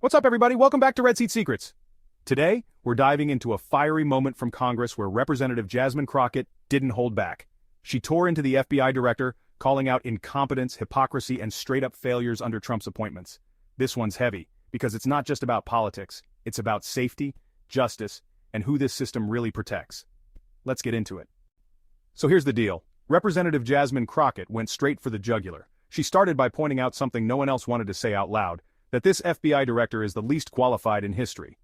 What's up, everybody? Welcome back to Red Seat Secrets. Today, we're diving into a fiery moment from Congress where Representative Jasmine Crockett didn't hold back. She tore into the FBI director, calling out incompetence, hypocrisy, and straight-up failures under Trump's appointments. This one's heavy, because it's not just about politics. It's about safety, justice, and who this system really protects. Let's get into it. So here's the deal. Representative Jasmine Crockett went straight for the jugular. She started by pointing out something no one else wanted to say out loud, that this FBI director is the least qualified in history.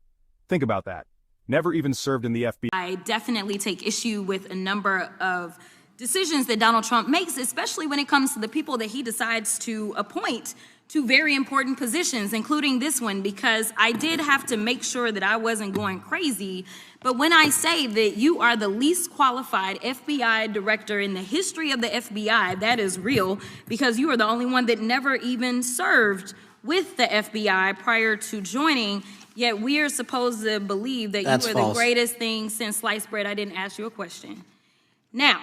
Think about that. Never even served in the FBI. I definitely take issue with a number of decisions that Donald Trump makes, especially when it comes to the people that he decides to appoint to very important positions, including this one, because I did have to make sure that I wasn't going crazy. But when I say that you are the least qualified FBI director in the history of the FBI, that is real, because you are the only one that never even served with the FBI prior to joining, yet we are supposed to believe that That's you are false. the greatest thing since sliced bread. I didn't ask you a question. Now,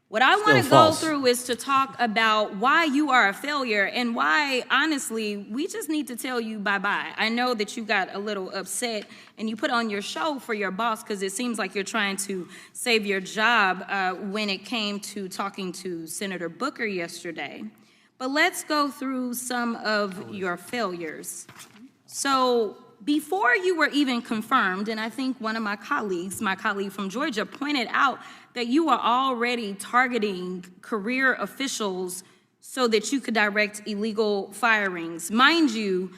what I want to go through is to talk about why you are a failure and why, honestly, we just need to tell you bye-bye. I know that you got a little upset and you put on your show for your boss because it seems like you're trying to save your job when it came to talking to Senator Booker yesterday. But let's go through some of your failures. So before you were even confirmed, and I think one of my colleague from Georgia, pointed out that you are already targeting career officials so that you could direct illegal firings. Mind you,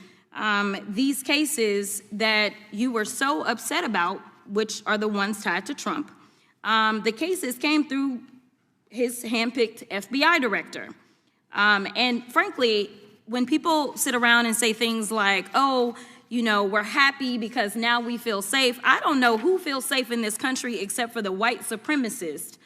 these cases that you were so upset about, which are the ones tied to Trump, the cases came through his handpicked FBI director. And frankly, when people sit around and say things like, oh, you know, we're happy because now we feel safe, I don't know who feels safe in this country except for the white supremacist.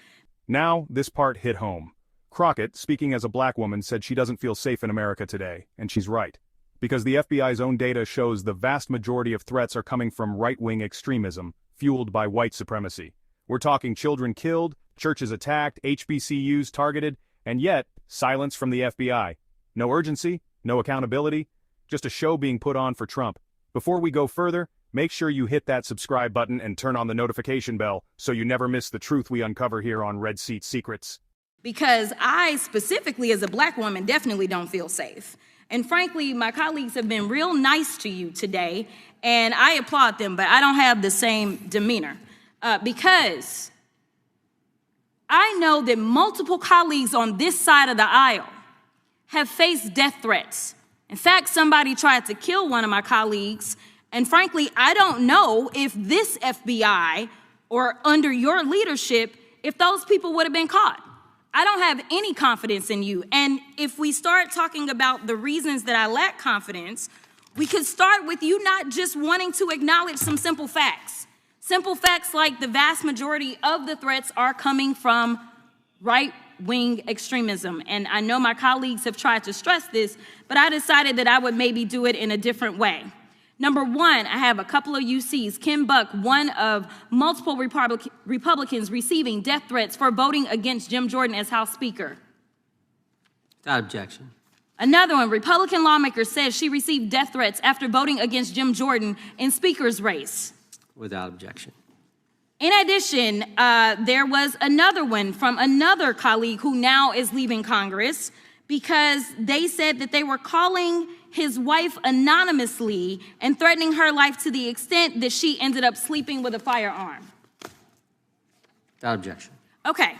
Now, this part hit home. Crockett, speaking as a black woman, said she doesn't feel safe in America today, and she's right. Because the FBI's own data shows the vast majority of threats are coming from right-wing extremism, fueled by white supremacy. We're talking children killed, churches attacked, HBCUs targeted, and yet, silence from the FBI. No urgency, no accountability, just a show being put on for Trump. Before we go further, make sure you hit that subscribe button and turn on the notification bell so you never miss the truth we uncover here on Red Seat Secrets. Because I specifically, as a black woman, definitely don't feel safe. And frankly, my colleagues have been real nice to you today, and I applaud them, but I don't have the same demeanor. Because I know that multiple colleagues on this side of the aisle have faced death threats. In fact, somebody tried to kill one of my colleagues, and frankly, I don't know if this FBI or under your leadership, if those people would have been caught. I don't have any confidence in you. And if we start talking about the reasons that I lack confidence, we could start with you not just wanting to acknowledge some simple facts. Simple facts like the vast majority of the threats are coming from right-wing extremism. And I know my colleagues have tried to stress this, but I decided that I would maybe do it in a different way. Number one, I have a couple of UCs. Kim Buck, one of multiple Republicans receiving death threats for voting against Jim Jordan as House Speaker. Without objection. Another one, Republican lawmaker says she received death threats after voting against Jim Jordan in Speaker's race. Without objection. In addition, there was another one from another colleague who now is leaving Congress because they said that they were calling his wife anonymously and threatening her life to the extent that she ended up sleeping with a firearm. Without objection. Okay,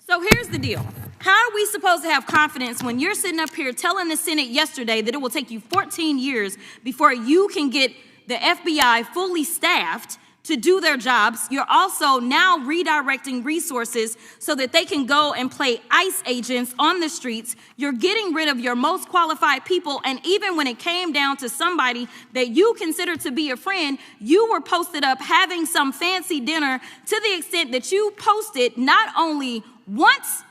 so here's the deal. How are we supposed to have confidence when you're sitting up here telling the Senate yesterday that it will take you 14 years before you can get the FBI fully staffed to do their jobs? You're also now redirecting resources so that they can go and play ICE agents on the streets. You're getting rid of your most qualified people, and even when it came down to somebody that you consider to be a friend, you were posted up having some fancy dinner to the extent that you posted not only once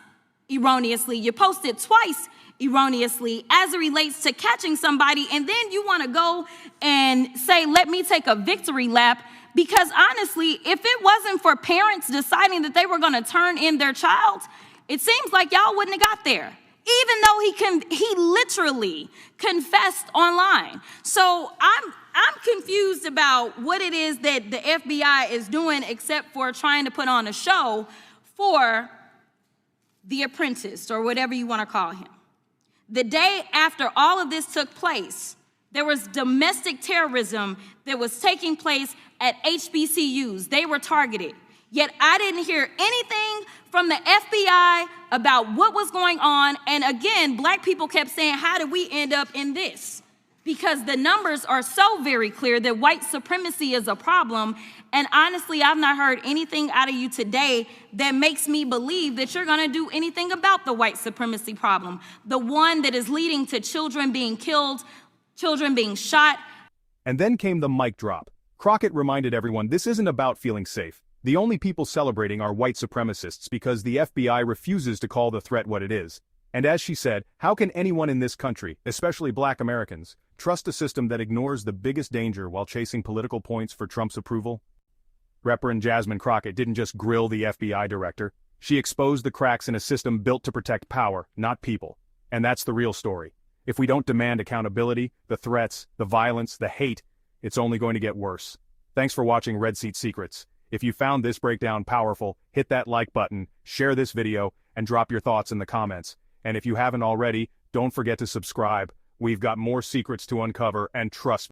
erroneously, you posted twice erroneously as it relates to catching somebody, and then you want to go and say, let me take a victory lap. Because honestly, if it wasn't for parents deciding that they were going to turn in their child, it seems like y'all wouldn't have got there. even though he literally confessed online. So I'm confused about what it is that the FBI is doing except for trying to put on a show for the apprentice or whatever you want to call him. The day after all of this took place, there was domestic terrorism that was taking place at HBCUs. They were targeted. Yet I didn't hear anything from the FBI about what was going on. And again, black people kept saying, how did we end up in this? Because the numbers are so very clear that white supremacy is a problem. And honestly, I've not heard anything out of you today that makes me believe that you're going to do anything about the white supremacy problem, the one that is leading to children being killed, children being shot. And then came the mic drop. Crockett reminded everyone this isn't about feeling safe. The only people celebrating are white supremacists because the FBI refuses to call the threat what it is. And as she said, how can anyone in this country, especially black Americans, trust a system that ignores the biggest danger while chasing political points for Trump's approval? Reverend Jasmine Crockett didn't just grill the FBI director. She exposed the cracks in a system built to protect power, not people. And that's the real story. If we don't demand accountability, the threats, the violence, the hate, it's only going to get worse. Thanks for watching Red Seat Secrets. If you found this breakdown powerful, hit that like button, share this video, and drop your thoughts in the comments. And if you haven't already, don't forget to subscribe. We've got more secrets to uncover, and trust me.